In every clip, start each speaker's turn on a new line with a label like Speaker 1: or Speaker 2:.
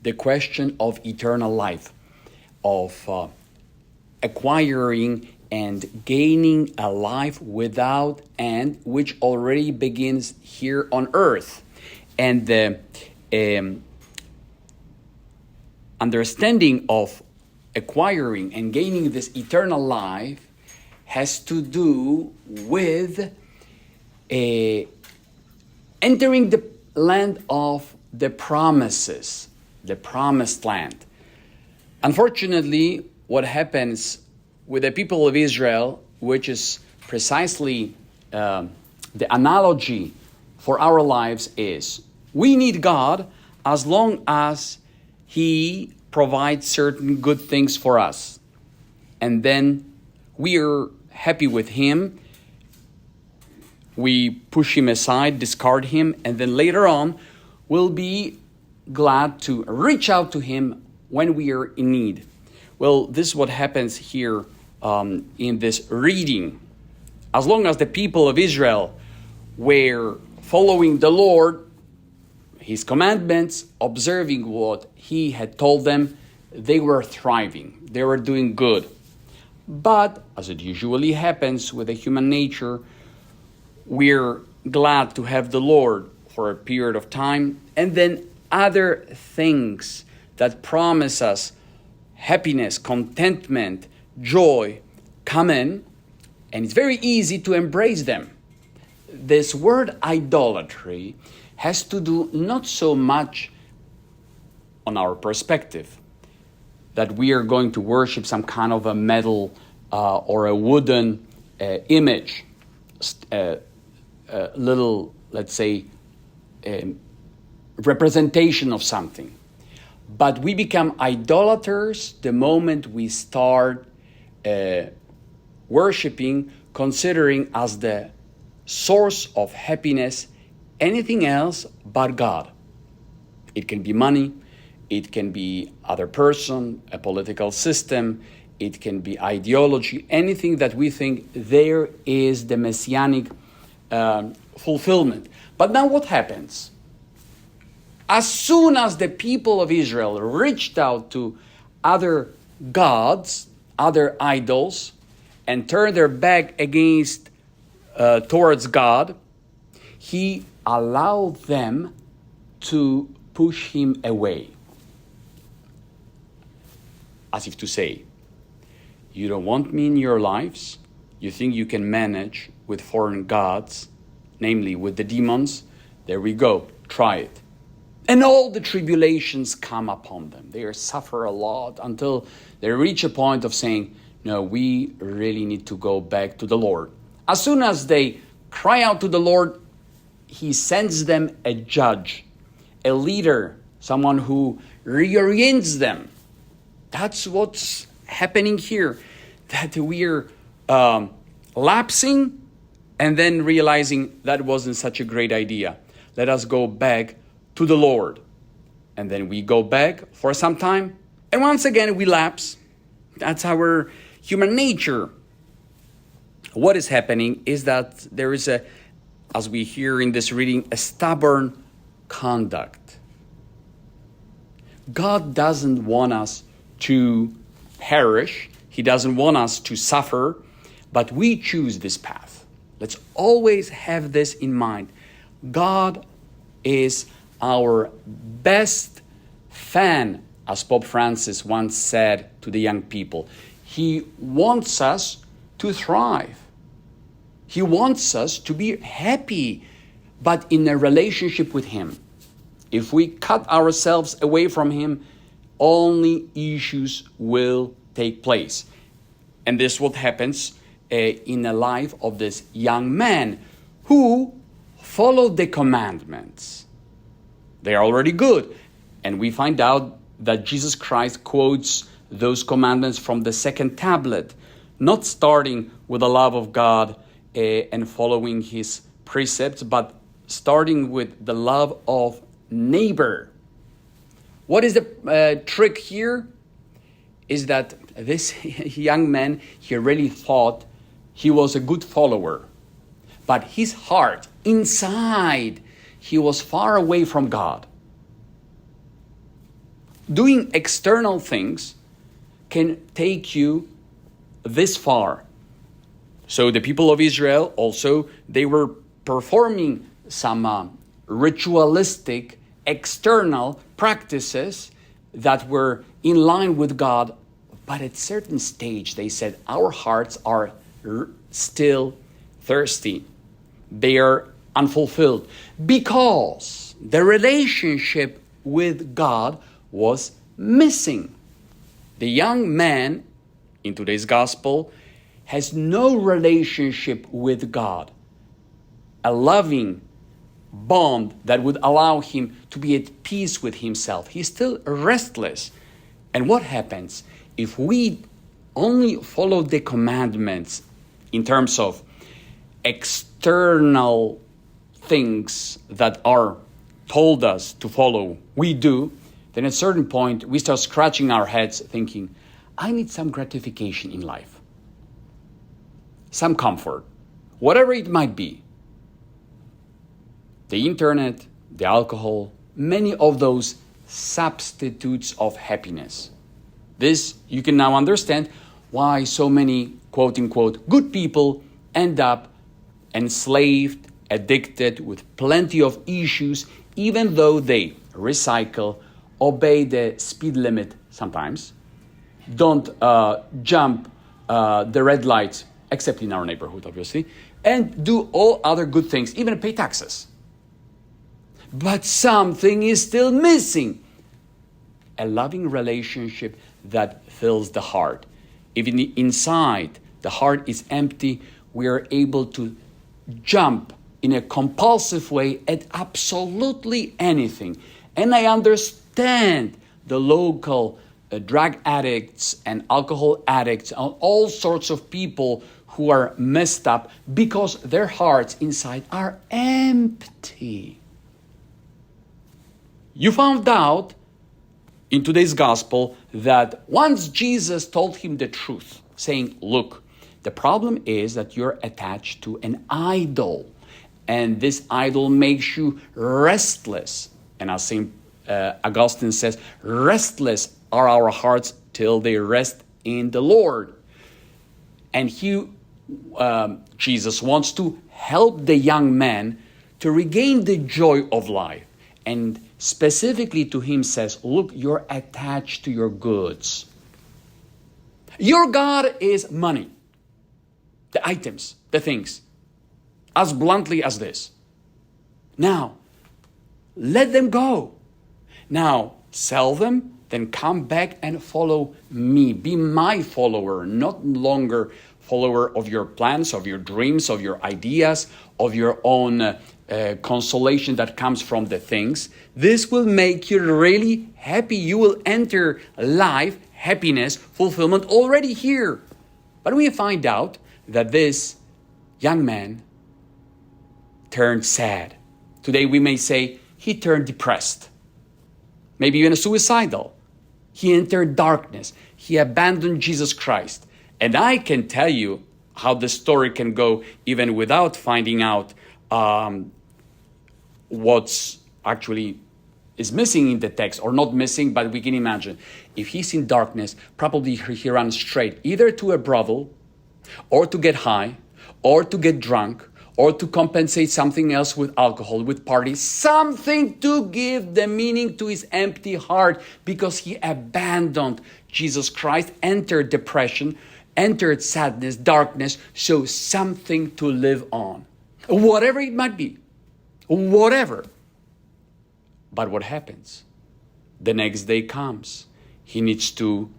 Speaker 1: the question of eternal life, of acquiring and gaining a life without end, which already begins here on earth. And the understanding of acquiring and gaining this eternal life has to do with entering the land of the promises, the promised land. Unfortunately, what happens with the people of Israel, which is precisely the analogy for our lives, is we need God as long as He provides certain good things for us. And then we are happy with Him. We push Him aside, discard Him, and then later on we'll be glad to reach out to Him when we are in need. Well, this is what happens here in this reading. As long as the people of Israel were following the Lord, His commandments, observing what He had told them, they were thriving. They were doing good. But, as it usually happens with the human nature, we're glad to have the Lord for a period of time, and then other things that promise us happiness, contentment, joy come in, and it's very easy to embrace them. This word idolatry has to do not so much on our perspective, that we are going to worship some kind of a metal or a wooden image, little, let's say, representation of something. But we become idolaters the moment we start worshiping, considering as the source of happiness anything else but God. It can be money, it can be other person, a political system, it can be ideology, anything that we think there is the messianic fulfillment. But now what happens? As soon as the people of Israel reached out to other gods, other idols, and turned their back against towards God, He allowed them to push Him away. As if to say, you don't want me in your lives? You think you can manage with foreign gods, namely with the demons? There we go, try it. And all the tribulations come upon them. They suffer a lot until they reach a point of saying, no, we really need to go back to the Lord. As soon as they cry out to the Lord, He sends them a judge, a leader, someone who reorients them. That's what's happening here, that we're lapsing and then realizing that wasn't such a great idea. Let us go back to the Lord. And then we go back for some time, and once again we lapse. That's our human nature. What is happening is that there is as we hear in this reading, a stubborn conduct. God doesn't want us to perish. He doesn't want us to suffer, but we choose this path. Let's always have this in mind. God is our best fan, as Pope Francis once said to the young people. He wants us to thrive. He wants us to be happy, but in a relationship with Him. If we cut ourselves away from Him, only issues will take place. And this is what happens in the life of this young man who followed the commandments. They are already good. And we find out that Jesus Christ quotes those commandments from the second tablet, not starting with the love of God and following His precepts, but starting with the love of neighbor. What is the trick here? Is that this young man, he really thought he was a good follower. But his heart, inside, he was far away from God. doing external things can take you this far. So the people of Israel also, they were performing some ritualistic external practices that were in line with God. But at a certain stage, they said, our hearts are still thirsty. They are unfulfilled because the relationship with God was missing. The young man in today's gospel has no relationship with God, a loving bond that would allow him to be at peace with himself. He's still restless. And what happens if we only follow the commandments in terms of external things that are told us to follow, we do, then at a certain point we start scratching our heads thinking, I need some gratification in life, some comfort, whatever it might be. The internet, the alcohol, many of those substitutes of happiness. This, you can now understand why so many, quote unquote, good people end up enslaved, addicted, with plenty of issues, even though they recycle, obey the speed limit sometimes, don't jump the red lights, except in our neighborhood, obviously, and do all other good things, even pay taxes. But something is still missing. A loving relationship that fills the heart. If inside the heart is empty, we are able to jump in a compulsive way at absolutely anything. And I understand the local drug addicts and alcohol addicts and all sorts of people who are messed up because their hearts inside are empty. You found out in today's gospel that once Jesus told him the truth, saying, look, the problem is that you're attached to an idol, and this idol makes you restless. And as St. Augustine says, restless are our hearts till they rest in the Lord. And Jesus wants to help the young man to regain the joy of life. And specifically to him says, look, you're attached to your goods. Your God is money, the items, the things, as bluntly as this. Now, let them go. Now, sell them, then come back and follow me. Be my follower, not longer follower of your plans, of your dreams, of your ideas, of your own consolation that comes from the things. This will make you really happy. You will enter life, happiness, fulfillment already here. But we find out that this young man turned sad. Today we may say he turned depressed, maybe even suicidal. He entered darkness. He abandoned Jesus Christ. And I can tell you how the story can go even without finding out what's actually is missing in the text, or not missing, but we can imagine. If he's in darkness, probably he runs straight either to a brothel, or to get high, or to get drunk, or to compensate something else with alcohol, with parties, something to give the meaning to his empty heart, because he abandoned Jesus Christ, entered depression, entered sadness, darkness, so something to live on. Whatever it might be. Whatever. But what happens? The next day comes. He needs to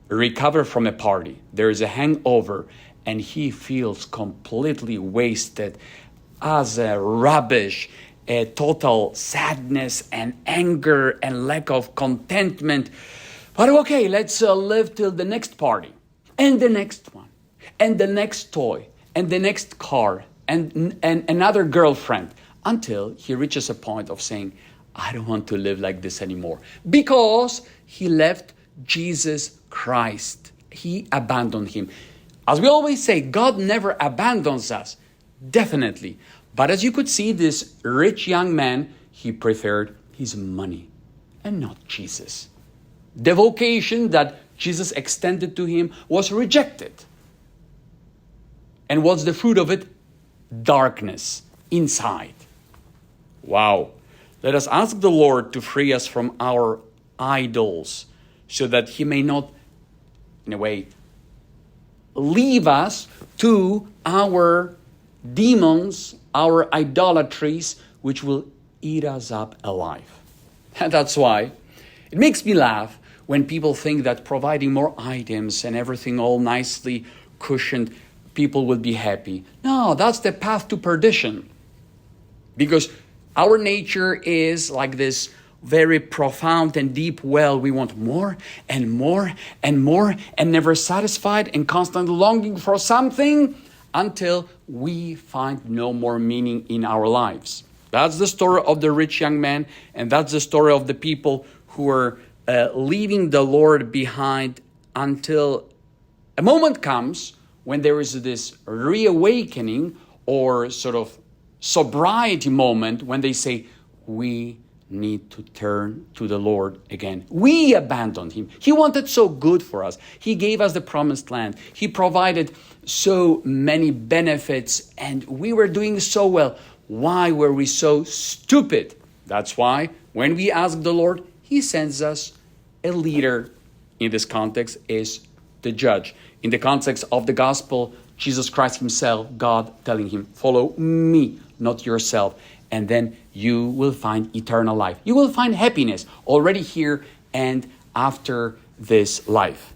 Speaker 1: recover from a party. There is a hangover, and he feels completely wasted, as a rubbish, a total sadness and anger and lack of contentment. But okay, let's live till the next party, and the next one, and the next toy, and the next car, and another girlfriend, until he reaches a point of saying, I don't want to live like this anymore. Because he left Jesus Christ. He abandoned him. As we always say, God never abandons us. Definitely. But as you could see, this rich young man, he preferred his money and not Jesus. The vocation that Jesus extended to him was rejected. And what's the fruit of it? Darkness inside. Wow. Let us ask the Lord to free us from our idols so that he may not, in a way, leave us to our demons, our idolatries, which will eat us up alive. And that's why it makes me laugh when people think that providing more items and everything all nicely cushioned, people will be happy. No, that's the path to perdition. Because our nature is like this very profound and deep well. We want more and more and more and never satisfied and constantly longing for something until we find no more meaning in our lives. That's the story of the rich young man, and that's the story of the people who are leaving the Lord behind until a moment comes when there is this reawakening or sort of sobriety moment when they say, we need to turn to the Lord again. We abandoned him. He wanted so good for us. He gave us the promised land. He provided so many benefits and we were doing so well. Why were we so stupid? That's why when we ask the Lord, he sends us a leader. In this context is the judge. In the context of the gospel, Jesus Christ himself, God telling him, follow me, not yourself. And then you will find eternal life. You will find happiness already here and after this life.